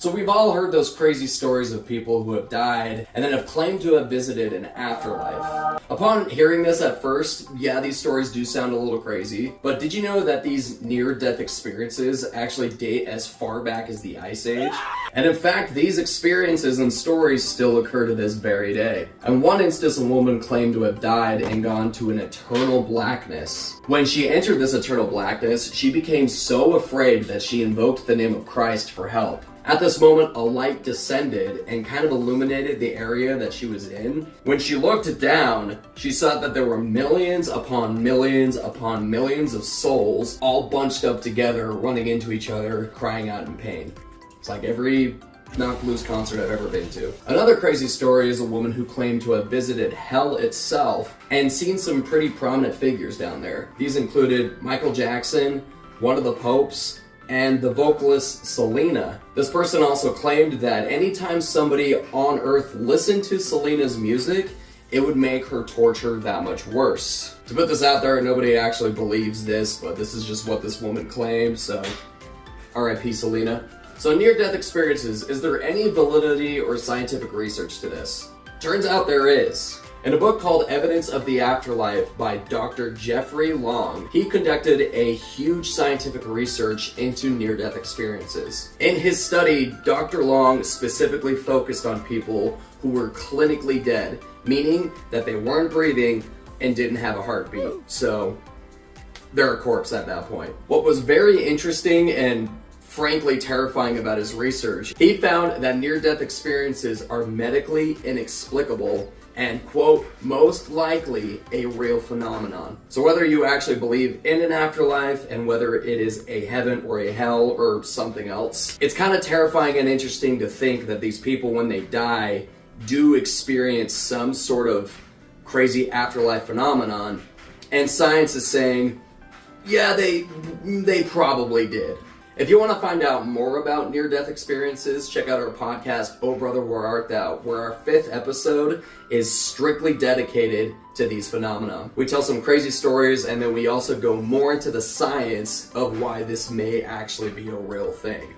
So we've all heard those crazy stories of people who have died and then have claimed to have visited an afterlife. Upon hearing this at first, yeah, these stories do sound a little crazy, but did you know that these near-death experiences actually date as far back as the Ice Age? And in fact, these experiences and stories still occur to this very day. In one instance, a woman claimed to have died and gone to an eternal blackness. When she entered this eternal blackness, she became so afraid that she invoked the name of Christ for help. At this moment, a light descended and kind of illuminated the area that she was in. When she looked down, she saw that there were millions upon millions upon millions of souls all bunched up together, running into each other, crying out in pain. It's like every Knocked Loose concert I've ever been to. Another crazy story is a woman who claimed to have visited hell itself and seen some pretty prominent figures down there. These included Michael Jackson, one of the popes, and the vocalist Selena. This person also claimed that anytime somebody on Earth listened to Selena's music, it would make her torture that much worse. To put this out there, nobody actually believes this, but this is just what this woman claimed, so R.I.P. Selena. So near-death experiences, is there any validity or scientific research to this? Turns out there is. In a book called Evidence of the Afterlife by Dr. Jeffrey Long, he conducted a huge scientific research into near-death experiences. In his study, Dr. Long specifically focused on people who were clinically dead, meaning that they weren't breathing and didn't have a heartbeat. So they're a corpse at that point. What was very interesting and frankly terrifying about his research, he found that near-death experiences are medically inexplicable and, quote, most likely a real phenomenon. So whether you actually believe in an afterlife and whether it is a heaven or a hell or something else, it's kind of terrifying and interesting to think that these people, when they die, do experience some sort of crazy afterlife phenomenon, and science is saying, yeah, they probably did. If you want to find out more about near-death experiences, check out our podcast, Oh Brother, Where Art Thou?, where our 5th episode is strictly dedicated to these phenomena. We tell some crazy stories, and then we also go more into the science of why this may actually be a real thing.